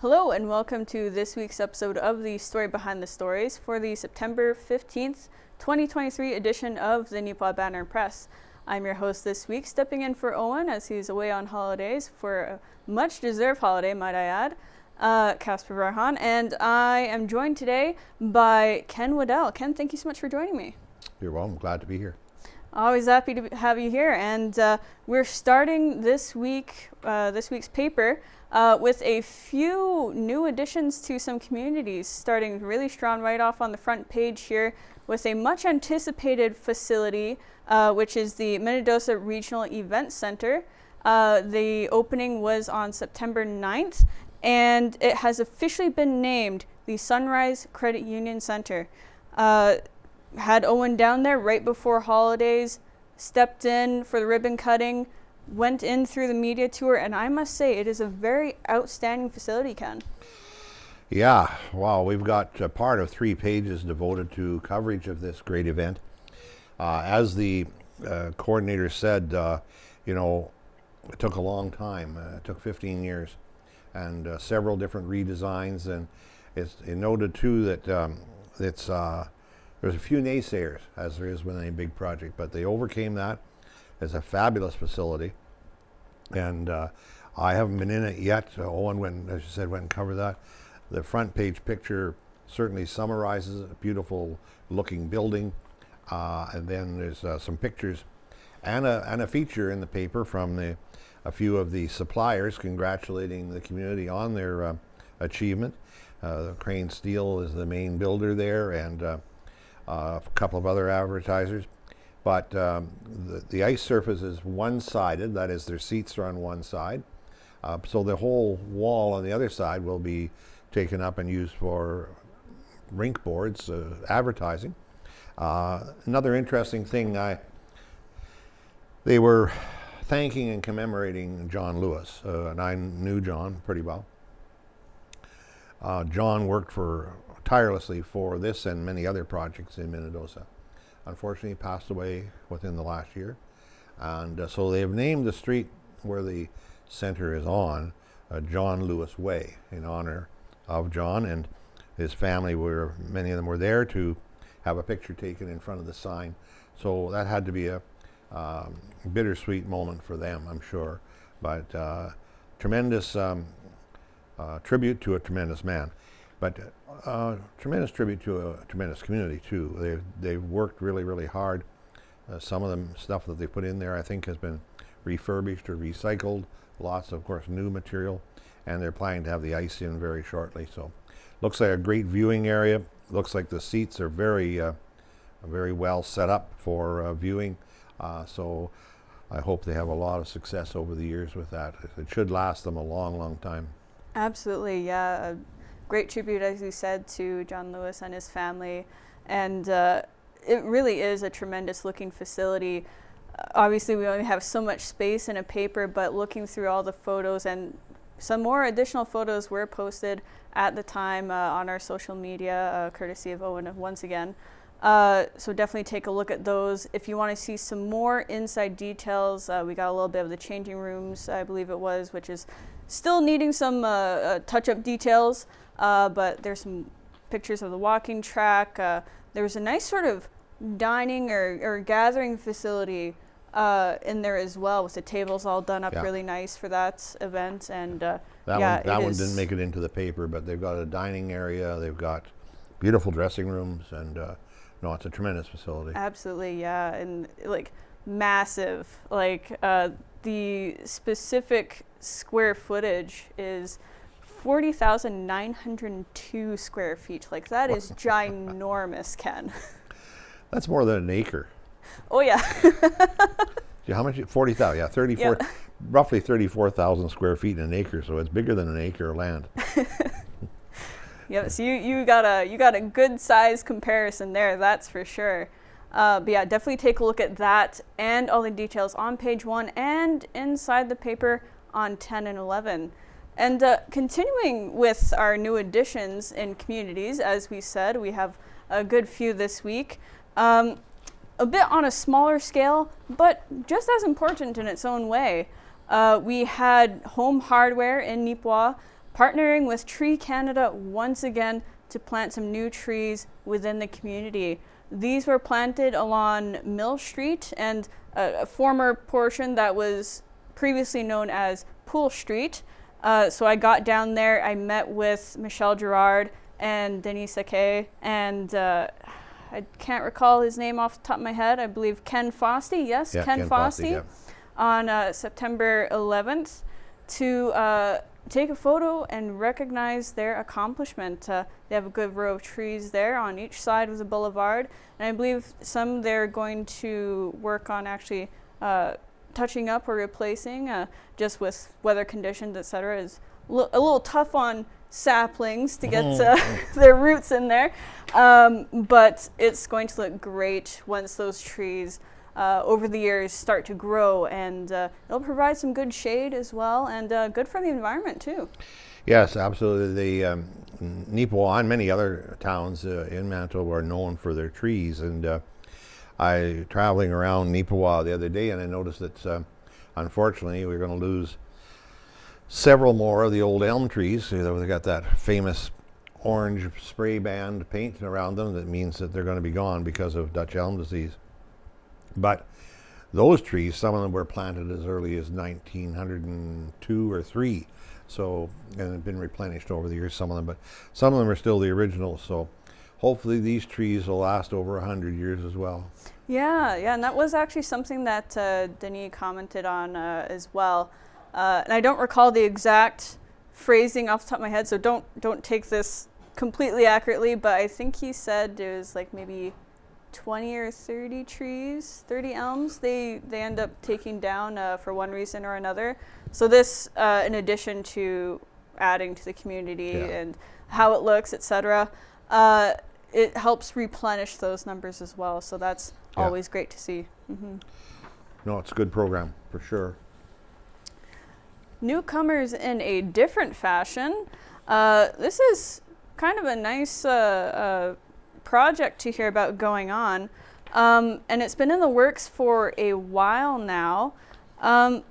Hello and welcome to this week's episode of the Story Behind the Stories for the September 15th, 2023 edition of the Neepawa Banner Press. I'm your host this week, stepping in for Owen as he's away on holidays for a much-deserved holiday, might I add, Casper, Wehrhahn, and I am joined today by Ken Waddell. Ken, thank you so much for joining me. You're welcome. Glad to be here. Always happy to have you here, and we're starting this week's paper with a few new additions to some communities, starting really strong right off on the front page here with a much anticipated facility, which is the Minnedosa Regional Event Center. The opening was on September 9th, and it has officially been named the Sunrise Credit Union Center. Had Owen down there right before holidays, stepped in for the ribbon cutting, went in through the media tour, and I must say it is a very outstanding facility, Ken. Yeah, wow, we've got a part of 3 pages devoted to coverage of this great event. As the coordinator said, it took a long time. It took 15 years and several different redesigns, and it noted too that there's a few naysayers, as there is with any big project, but they overcame that. It's a fabulous facility, and I haven't been in it yet. Owen went, as you said, went and covered that. The front page picture certainly summarizes a beautiful looking building, and then there's some pictures and a feature in the paper from a few of the suppliers congratulating the community on their achievement. Crane Steel is the main builder there, and a couple of other advertisers. But the ice surface is one-sided, that is, their seats are on one side. So the whole wall on the other side will be taken up and used for rink boards, advertising. Another interesting thing, they were thanking and commemorating John Lewis, and I knew John pretty well. John worked tirelessly for this and many other projects in Minnedosa. Unfortunately, he passed away within the last year, and so they've named the street where the center is on John Lewis Way in honor of John and his family. Many of them were there to have a picture taken in front of the sign, so that had to be a bittersweet moment for them, I'm sure, but tremendous tribute to a tremendous man. But tremendous tribute to a tremendous community too. They've worked really, really hard. Some of the stuff that they put in there, I think, has been refurbished or recycled. Lots of course, new material, and they're planning to have the ice in very shortly. So, looks like a great viewing area. Looks like the seats are very well set up for viewing. So, I hope they have a lot of success over the years with that. It should last them a long, long time. Absolutely, yeah. Great tribute, as you said, to John Lewis and his family, and it really is a tremendous looking facility. Obviously, we only have so much space in a paper, but looking through all the photos, and some more additional photos were posted at the time on our social media, courtesy of Owen once again. So definitely take a look at those. If you want to see some more inside details, we got a little bit of the changing rooms, I believe it was, which is still needing some touch-up details. But there's some pictures of the walking track. There was a nice sort of dining or gathering facility in there as well, with the tables all done up really nice for that event. And that one didn't make it into the paper, but they've got a dining area. They've got beautiful dressing rooms, and it's a tremendous facility. Absolutely, yeah, and like massive. Like the specific square footage is 40,902 square feet. Like, that is ginormous, Ken. That's more than an acre. Oh, yeah. How much? 40,000, yeah, 34, yeah. Roughly 34,000 square feet in an acre, so it's bigger than an acre of land. Yeah, so you got a good size comparison there, that's for sure. But yeah, definitely take a look at that and all the details on page 1 and inside the paper on 10 and 11. And continuing with our new additions in communities, as we said, we have a good few this week. A bit on a smaller scale, but just as important in its own way. We had Home Hardware in Neepawa partnering with Tree Canada once again to plant some new trees within the community. These were planted along Mill Street and a former portion that was previously known as Pool Street. So I got down there, I met with Michelle Gerard and Denise Akay, and I can't recall his name off the top of my head. I believe Ken Fosty, yes, Yeah, Ken Fosty, yeah. on September 11th to take a photo and recognize their accomplishment. They have a good row of trees there on each side of the boulevard, and I believe some they're going to work on actually touching up or replacing, just with weather conditions, etc. is a little tough on saplings to get their roots in there, but it's going to look great once those trees over the years start to grow, and it'll provide some good shade as well, and good for the environment too. Yes, absolutely. The Neepawa and many other towns in Manitoba are known for their trees, and I traveling around Neepawa the other day, and I noticed that unfortunately we're going to lose several more of the old elm trees. They've got that famous orange spray band paint around them that means that they're going to be gone because of Dutch elm disease. But those trees, some of them were planted as early as 1902 or 3, so, and have been replenished over the years, some of them, but some of them are still the original. So hopefully these trees will last over 100 years as well. Yeah, and that was actually something that Denis commented on as well. And I don't recall the exact phrasing off the top of my head, so don't take this completely accurately, but I think he said there's like maybe 20 or 30 trees, 30 elms they end up taking down for one reason or another. So this, in addition to adding to the community and how it looks, etc., it helps replenish those numbers as well. So that's always great to see. Mm-hmm. No, it's a good program for sure. Newcomers in a different fashion. This is kind of a nice project to hear about going on, and it's been in the works for a while now,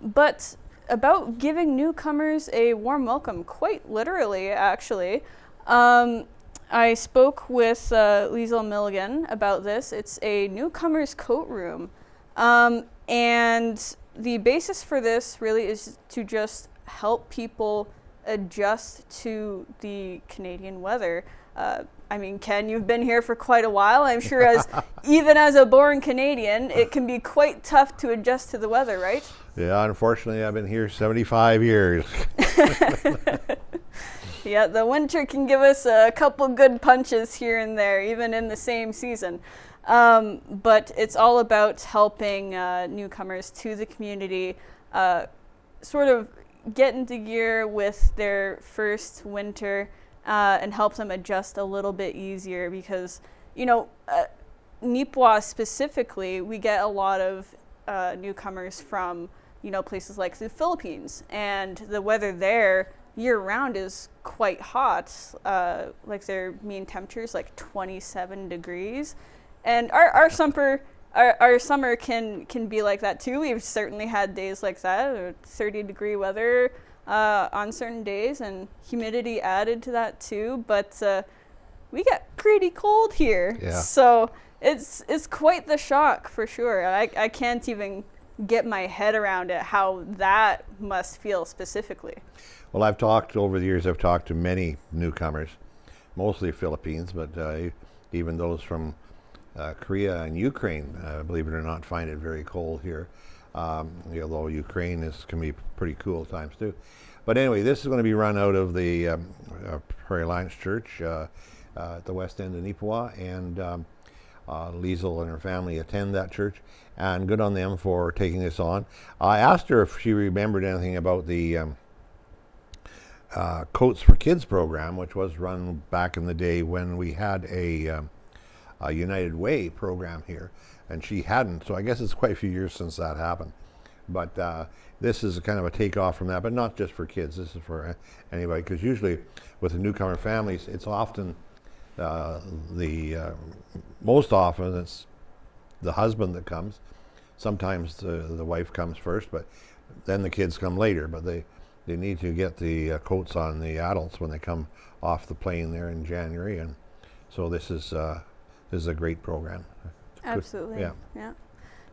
but about giving newcomers a warm welcome, quite literally actually. I spoke with Liesl Milligan about this. It's a newcomer's coat room, and the basis for this really is to just help people adjust to the Canadian weather. I mean, Ken, you've been here for quite a while. I'm sure even as a born Canadian, it can be quite tough to adjust to the weather, right? Yeah, unfortunately, I've been here 75 years. Yeah, the winter can give us a couple good punches here and there, even in the same season. But it's all about helping newcomers to the community sort of get into gear with their first winter and help them adjust a little bit easier, because, you know, Neepawa specifically, we get a lot of newcomers from, you know, places like the Philippines, and the weather there year-round is quite hot. Like their mean temperature is like 27 degrees. And our summer can be like that too. We've certainly had days like that, 30-degree weather on certain days, and humidity added to that too. But we get pretty cold here, so it's quite the shock for sure. I can't even get my head around it, how that must feel specifically. Well, over the years, I've talked to many newcomers, mostly Philippines, but even those from Korea and Ukraine, believe it or not, find it very cold here. Although Ukraine can be pretty cool at times too. But anyway, this is going to be run out of the Prairie Alliance Church at the west end of Neepawa, and Liesl and her family attend that church, and good on them for taking this on. I asked her if she remembered anything about the Coats for Kids program, which was run back in the day when we had a United Way program here, and she hadn't, so I guess it's quite a few years since that happened. But this is kind of a takeoff from that, but not just for kids. This is for anybody, because usually with the newcomer families, it's often most often it's the husband that comes. Sometimes the wife comes first, but then the kids come later. But they need to get the coats on the adults when they come off the plane there in January, and so this is a great program. Absolutely. Yeah.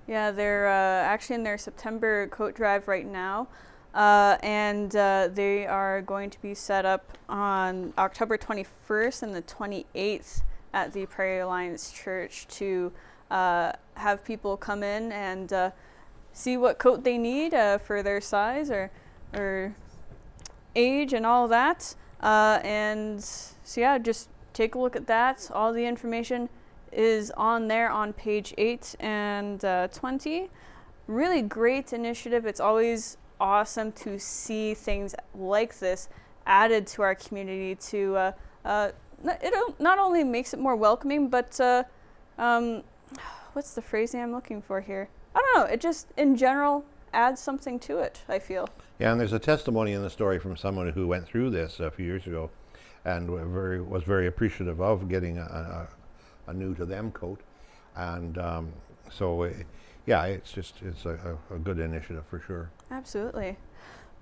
Yeah, they're actually in their September coat drive right now, and they are going to be set up on October 21st and the 28th at the Prairie Alliance Church to have people come in and see what coat they need for their size or age and all of that. And so yeah, just take a look at that. All the information is on there on page 8 and 20. Really great initiative. It's always awesome to see things like this added to our community to it not only makes it more welcoming, but what's the phrasing I'm looking for here? I don't know. It just, in general, adds something to it, I feel. Yeah, and there's a testimony in the story from someone who went through this a few years ago and was very appreciative of getting a new to them coat. And yeah, it's a good initiative for sure. Absolutely.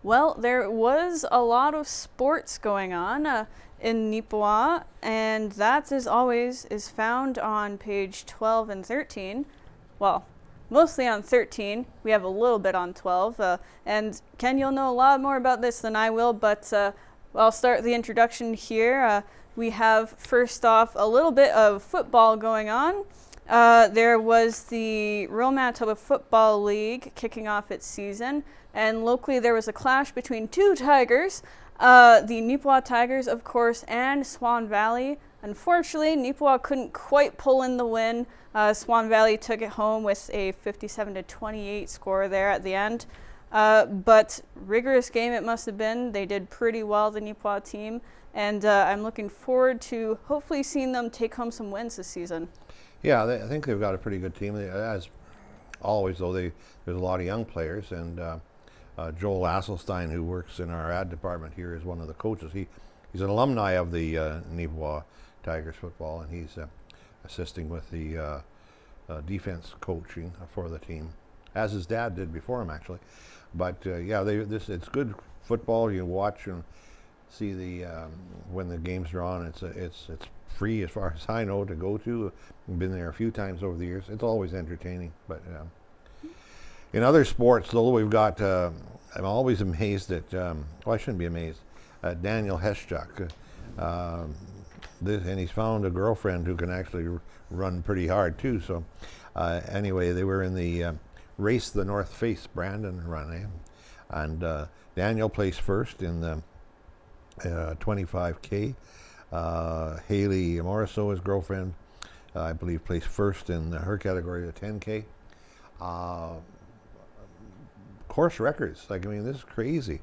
Well, there was a lot of sports going on in Neepawa, and that, as always, is found on page 12 and 13. Well, mostly on 13. We have a little bit on 12. And Ken, you'll know a lot more about this than I will, but I'll start the introduction here. We have, first off, a little bit of football going on. There was the Rural Manitoba Football League kicking off its season, and locally there was a clash between two Tigers, the Neepawa Tigers, of course, and Swan Valley. Unfortunately, Neepawa couldn't quite pull in the win. Swan Valley took it home with a 57-28 score there at the end. But rigorous game it must have been. They did pretty well, the Neepawa team, and I'm looking forward to hopefully seeing them take home some wins this season. Yeah, I think they've got a pretty good team. As always, though, there's a lot of young players, and Joel Asselstein, who works in our ad department here, is one of the coaches. He's an alumni of the Neepawa Tigers football, and he's assisting with the defense coaching for the team, as his dad did before him, actually. But yeah, it's good football. You watch and see when the games are on. It's free as far as I know to go to. I've been there a few times over the years. It's always entertaining. But in other sports, though, we've got. I'm always amazed at. Well, I shouldn't be amazed at Daniel Heschuk. And he's found a girlfriend who can actually run pretty hard too. So anyway, they were in the Race the North Face Brandon run, and Daniel placed first in the 25K. Haley Morisseau, his girlfriend, I believe, placed first in her category, the 10K. Course records, this is crazy.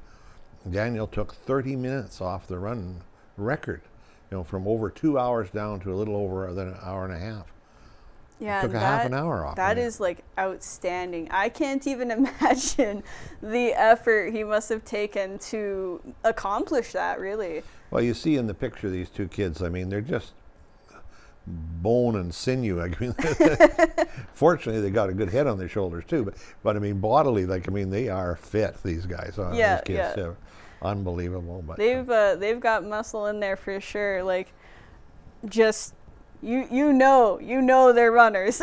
Daniel took 30 minutes off the run record, from over 2 hours down to a little over an hour and a half. Yeah, took a half an hour off. That is outstanding. I can't even imagine the effort he must have taken to accomplish that, really. Well, you see in the picture these two kids, they're just bone and sinew. Fortunately, they got a good head on their shoulders too. But bodily, they are fit. These guys, these kids, unbelievable. But they've got muscle in there for sure. Just you know they're runners.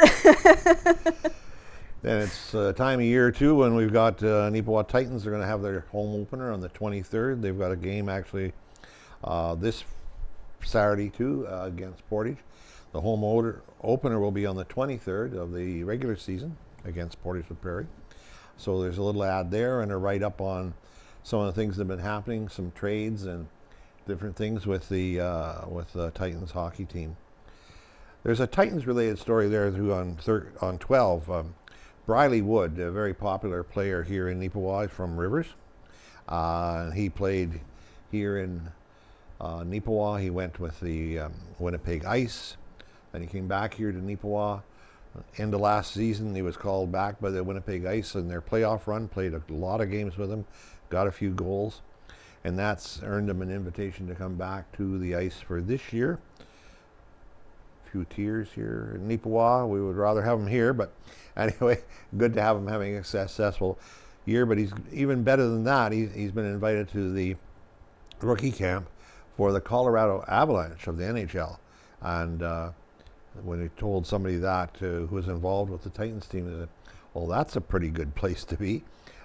Then it's time of year too when we've got Neepawa Titans. They're going to have their home opener on the 23rd. They've got a game actually this Saturday too against Portage. The home opener will be on the 23rd of the regular season against Portage with Prairie. So there's a little ad there and a write-up on some of the things that have been happening, some trades and different things with the Titans hockey team. There's a Titans-related story there too on 12. Briley Wood, a very popular player here in Neepawa, from Rivers. He played here in Neepawa. He went with the Winnipeg Ice. Then he came back here to Neepawa. End of last season, he was called back by the Winnipeg Ice in their playoff run, played a lot of games with them, got a few goals, and that's earned him an invitation to come back to the Ice for this year. A few tears here in Neepawa. We would rather have him here, but anyway, good to have him having a successful year, but he's even better than that. He's been invited to the rookie camp for the Colorado Avalanche of the NHL. And when he told somebody that who was involved with the Titans team, they said, well, that's a pretty good place to be.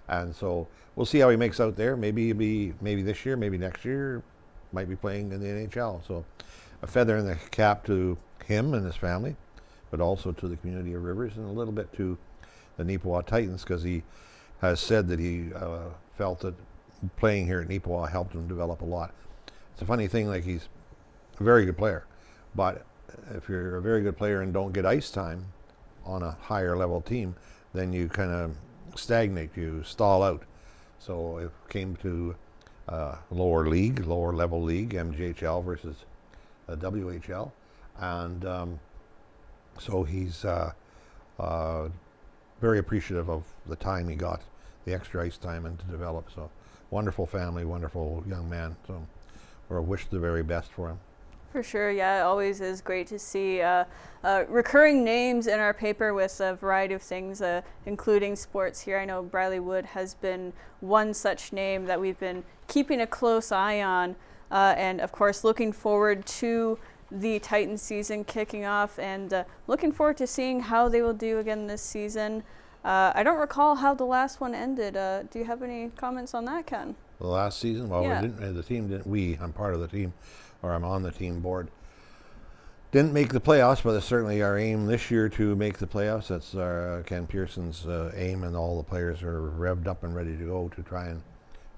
And so we'll see how he makes out there. Maybe this year, maybe next year, might be playing in the NHL. So a feather in the cap to him and his family, but also to the community of Rivers, and a little bit to the Neepawa Titans, because he has said that he felt that playing here at Neepawa helped him develop a lot. It's a funny thing, like he's a very good player, but if you're a very good player and don't get ice time on a higher level team, then you kind of stagnate, you stall out. So it came to lower level league, MJHL versus WHL, and so he's very appreciative of the time he got, the extra ice time, and to develop. So wonderful family, wonderful young man. So we wish the very best for him. For sure, yeah, it always is great to see recurring names in our paper with a variety of things, including sports here. I know Briley Wood has been one such name that we've been keeping a close eye on, and of course looking forward to the Titans season kicking off, and looking forward to seeing how they will do again this season. I don't recall how the last one ended. Do you have any comments on that, Ken? The last season? Well, yeah. I'm part of the team, or I'm on the team board. Didn't make the playoffs, but it's certainly our aim this year to make the playoffs. That's Ken Pearson's aim, and all the players are revved up and ready to go to try and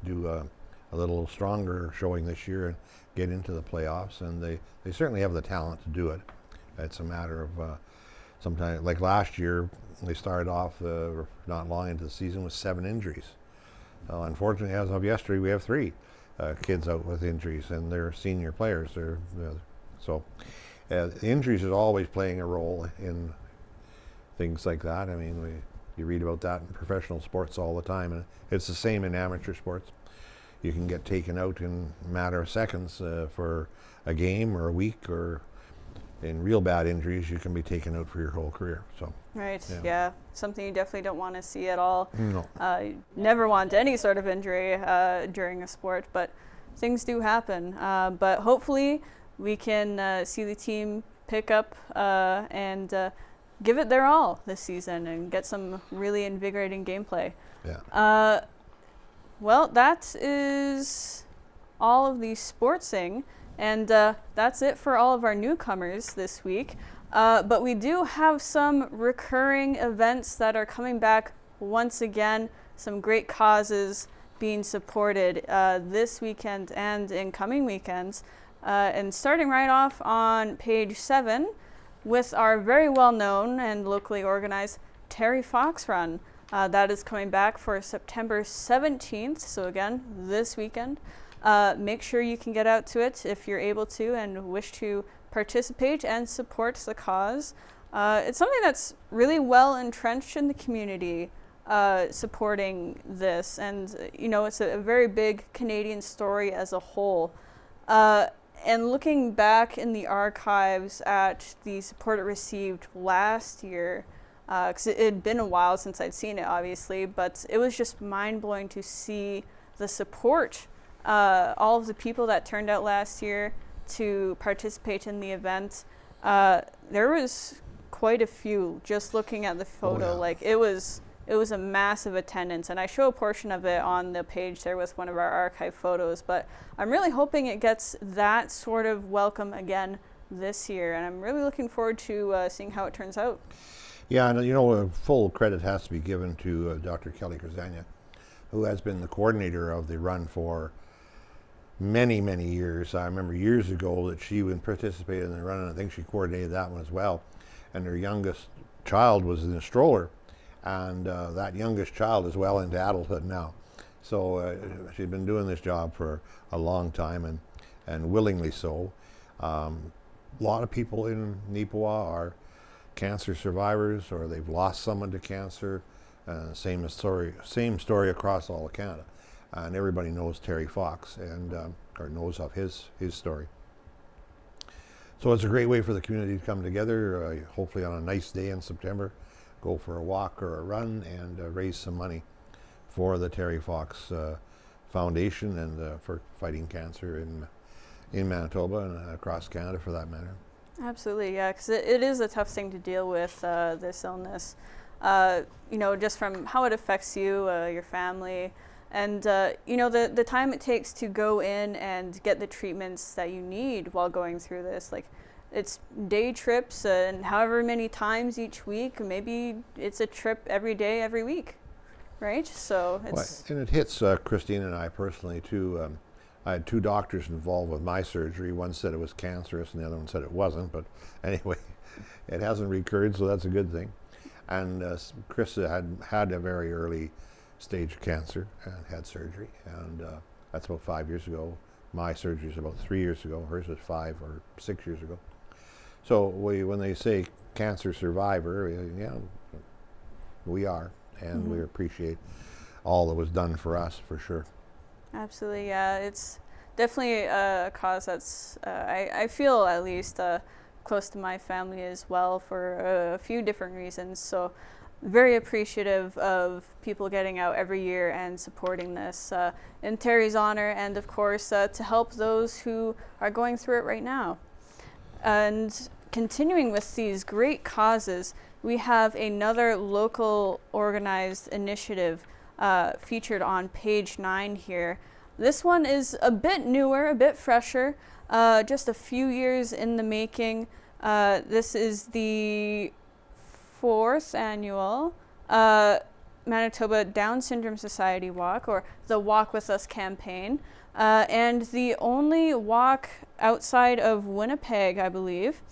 do a little stronger showing this year and get into the playoffs. And they certainly have the talent to do it. It's a matter of sometimes, like last year, they started off not long into the season with 7 injuries. Unfortunately, as of yesterday, we have 3 kids out with injuries, and they're senior players. So injuries is always playing a role in things like that. I mean, you read about that in professional sports all the time, and it's the same in amateur sports. You can get taken out in a matter of seconds for a game or a week, or in real bad injuries, you can be taken out for your whole career. So right, yeah. Something you definitely don't want to see at all. No. You never want any sort of injury during a sport, but things do happen. But hopefully we can see the team pick up and give it their all this season and get some really invigorating gameplay. Yeah. Well, that is all of the sportsing, and that's it for all of our newcomers this week. But we do have some recurring events that are coming back once again, some great causes being supported this weekend and in coming weekends. And starting right off on page 7 with our very well-known and locally organized Terry Fox Run. That is coming back for September 17th, so again, this weekend. Make sure you can get out to it if you're able to and wish to participate and support the cause. It's something that's really well entrenched in the community, supporting this, and it's a very big Canadian story as a whole. And looking back in the archives at the support it received last year, because it had been a while since I'd seen it, obviously, but it was just mind-blowing to see the support, all of the people that turned out last year to participate in the event. There was quite a few, just looking at the photo. Oh, yeah. Like it was a massive attendance, and I show a portion of it on the page there with one of our archive photos, but I'm really hoping it gets that sort of welcome again this year, and I'm really looking forward to seeing how it turns out. Yeah, and full credit has to be given to Dr. Kelly Krzania, who has been the coordinator of the run for many, many years. I remember years ago that she would participate in the run, and I think she coordinated that one as well. And her youngest child was in a stroller, and that youngest child is well into adulthood now. So she'd been doing this job for a long time, and willingly so. A lot of people in Neepawa are cancer survivors, or they've lost someone to cancer. Same story across all of Canada, and everybody knows Terry Fox or knows of his story. So it's a great way for the community to come together, hopefully on a nice day in September, go for a walk or a run and raise some money for the Terry Fox Foundation and for fighting cancer in Manitoba and across Canada for that matter. Absolutely, yeah, because it is a tough thing to deal with, this illness. Just from how it affects you, your family, and the time it takes to go in and get the treatments that you need while going through this. Like, it's day trips and however many times each week. Maybe it's a trip every day, every week, right? So it's and it hits Christine and I personally too. I had 2 doctors involved with my surgery. One said it was cancerous and the other one said it wasn't. But anyway, it hasn't recurred, so that's a good thing. And Chris had a very early stage of cancer and had surgery. And that's about 5 years ago. My surgery is about 3 years ago. Hers was 5 or 6 years ago. So when they say cancer survivor, yeah, we are. And we appreciate all that was done for us, for sure. absolutely, yeah. It's definitely a cause that's, I feel at least, close to my family as well for a few different reasons. So very appreciative of people getting out every year and supporting this in Terry's honor, and of course to help those who are going through it right now. And continuing with these great causes, we have another local organized initiative featured on page 9 here. This one is a bit newer, a bit fresher, just a few years in the making. This is the 4th annual Manitoba Down Syndrome Society Walk, or the Walk With Us campaign, and the only walk outside of Winnipeg, I believe.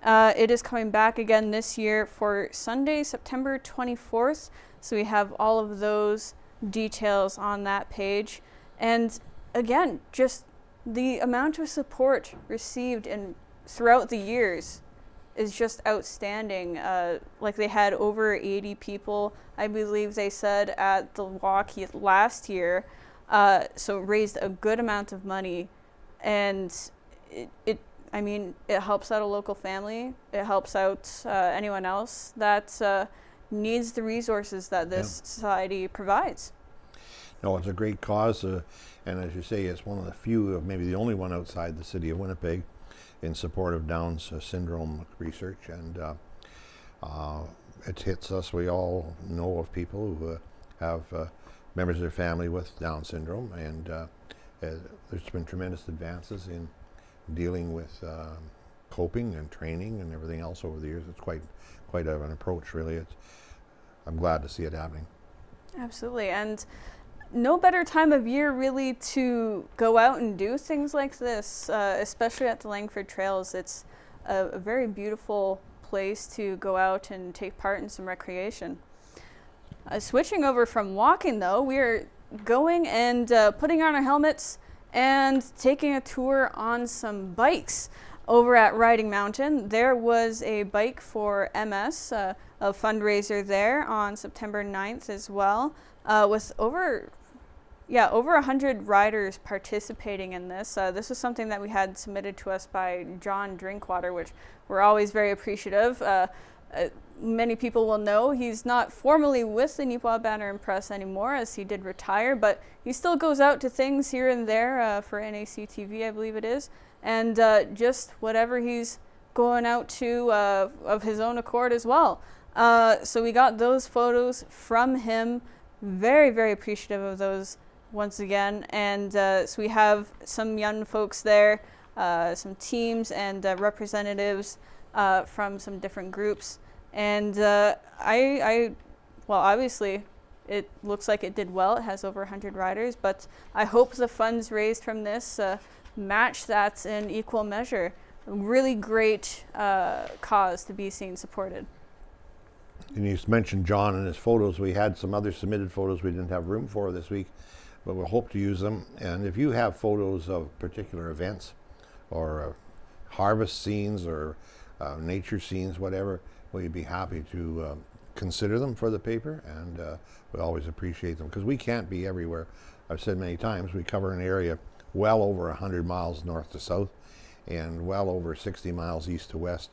It is coming back again this year for Sunday, September 24th. So we have all of those details on that page. And again, just the amount of support received throughout the years is just outstanding. Like, they had over 80 people, I believe they said, at the walk last year. So raised a good amount of money, and it helps out a local family. It helps out anyone else that needs the resources that this society provides. No, it's a great cause, and as you say, it's one of the few, maybe the only one outside the city of Winnipeg, in support of Down syndrome research, and it hits us. We all know of people who have members of their family with Down syndrome, and there's been tremendous advances in dealing with coping and training and everything else over the years. It's quite an approach, really. I'm glad to see it happening. Absolutely, and no better time of year really to go out and do things like this, especially at the Langford Trails. It's a very beautiful place to go out and take part in some recreation. Switching over from walking, though, we're going and putting on our helmets and taking a tour on some bikes over at Riding Mountain. There was a Bike for MS, a fundraiser there on September 9th as well, with over 100 riders participating in this. This was something that we had submitted to us by John Drinkwater, which we're always very appreciative. Many people will know he's not formally with the Neepawa Banner Press anymore, as he did retire, but he still goes out to things here and there for NACTV, I believe it is, and just whatever he's going out to of his own accord as well. So we got those photos from him. Very, very appreciative of those once again. And so we have some young folks there, some teams and representatives from some different groups. And obviously it looks like it did well. It has over 100 riders, but I hope the funds raised from this match that in equal measure. A really great cause to be seen supported. And you mentioned John and his photos. We had some other submitted photos we didn't have room for this week, but we'll hope to use them. And if you have photos of particular events or harvest scenes or nature scenes, whatever, we'd be happy to consider them for the paper, and we always appreciate them because we can't be everywhere. I've said many times we cover an area well over 100 miles north to south and well over 60 miles east to west.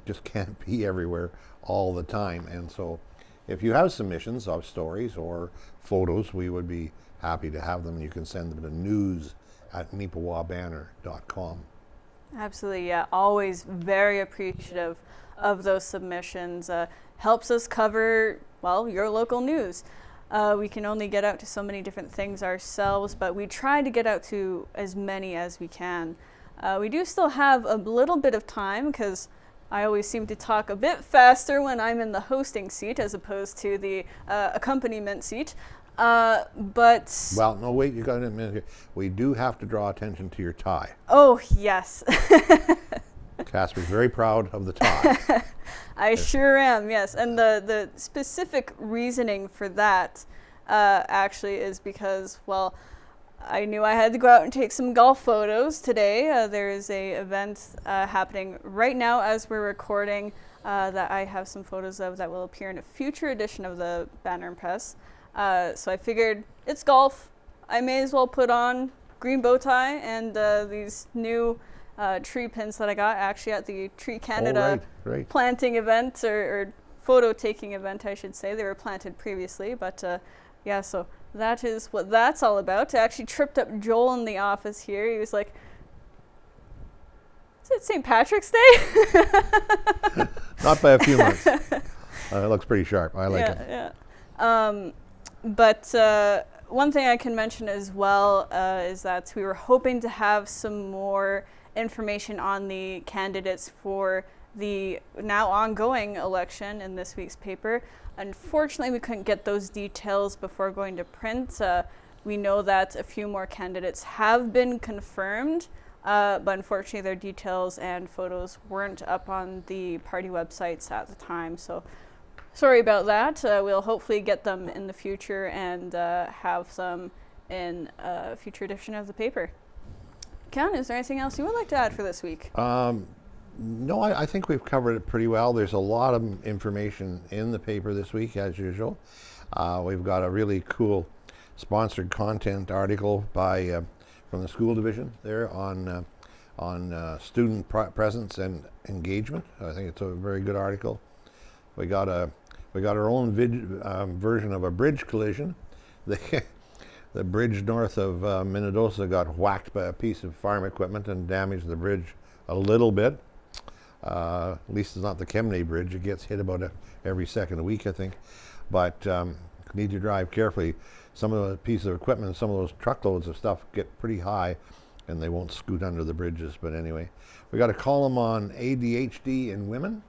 Just can't be everywhere all the time, and so if you have submissions of stories or photos, we would be happy to have them. You can send them to news@neepawabanner.com. Absolutely, yeah. Always very appreciative of those submissions. Helps us cover, well, your local news. We can only get out to so many different things ourselves, but we try to get out to as many as we can. We do still have a little bit of time because I always seem to talk a bit faster when I'm in the hosting seat as opposed to the accompaniment seat. But Well, no, wait, you got a minute here. We do have to draw attention to your tie. oh yes, Casper's very proud of the tie. I sure am. Yes, and the specific reasoning for that actually is because, well, I knew I had to go out and take some golf photos today. There is a event happening right now as we're recording that I have some photos of that will appear in a future edition of the Banner Press. So I figured it's golf. I may as well put on green bow tie and these new tree pins that I got actually at the Tree Canada right. planting event or photo taking event, I should say. They were planted previously, but yeah, so that is what that's all about. I actually tripped up Joel in the office here. He was like, "Is it St. Patrick's Day?" Not by a few months. It looks pretty sharp. I like it. Yeah. But one thing I can mention as well is that we were hoping to have some more information on the candidates for the now ongoing election in this week's paper. Unfortunately, we couldn't get those details before going to print. We know that a few more candidates have been confirmed, but unfortunately their details and photos weren't up on the party websites at the time. So sorry about that. We'll hopefully get them in the future and have them in a future edition of the paper. Ken, is there anything else you would like to add for this week? No, I think we've covered it pretty well. There's a lot of information in the paper this week, as usual. We've got a really cool sponsored content article by from the school division there on student presence and engagement. I think it's a very good article. We got our own version of a bridge collision. The bridge north of Minnedosa got whacked by a piece of farm equipment and damaged the bridge a little bit. At least it's not the Kemnay Bridge. It gets hit about every second week, I think. But need to drive carefully. Some of the pieces of equipment, some of those truckloads of stuff get pretty high and they won't scoot under the bridges. But anyway, we got a column on ADHD in women.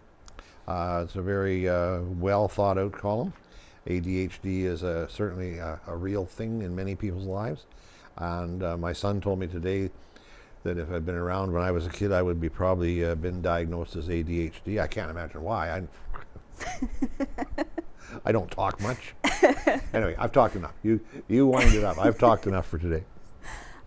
It's a very well thought out column. ADHD is certainly a real thing in many people's lives. And my son told me today that if I'd been around when I was a kid, I would be probably been diagnosed as ADHD. I can't imagine why. I don't talk much. Anyway, I've talked enough. You wind it up. I've talked enough for today.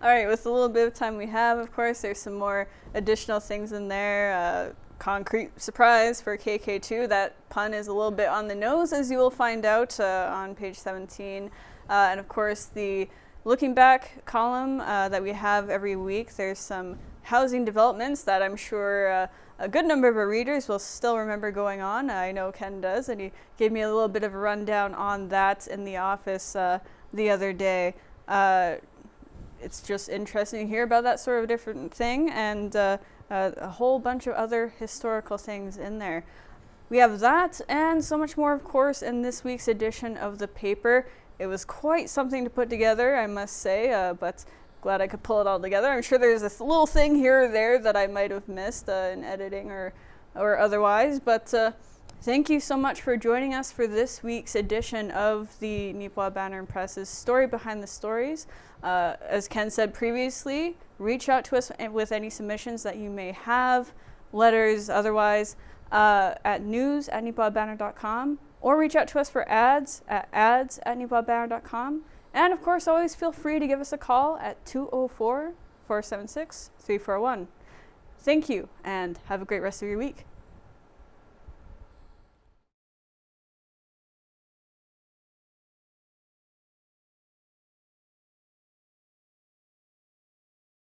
All right, with the little bit of time we have, of course, there's some more additional things in there. Concrete surprise for KK2. That pun is a little bit on the nose, as you will find out on page 17. And of course, the looking back column that we have every week, there's some housing developments that I'm sure a good number of our readers will still remember going on. I know Ken does, and he gave me a little bit of a rundown on that in the office the other day. It's just interesting to hear about that sort of different thing, and a whole bunch of other historical things in there. We have that and so much more, of course, in this week's edition of the paper. It was quite something to put together, I must say, but glad I could pull it all together. I'm sure there's a little thing here or there that I might have missed in editing or otherwise, but thank you so much for joining us for this week's edition of the Neepawa Banner Press's Story Behind the Stories. As Ken said previously, reach out to us with any submissions that you may have, letters, otherwise, at news@neepawabanner.com, or reach out to us for ads at ads@neepawabanner.com. And of course, always feel free to give us a call at 204-476-341. Thank you, and have a great rest of your week.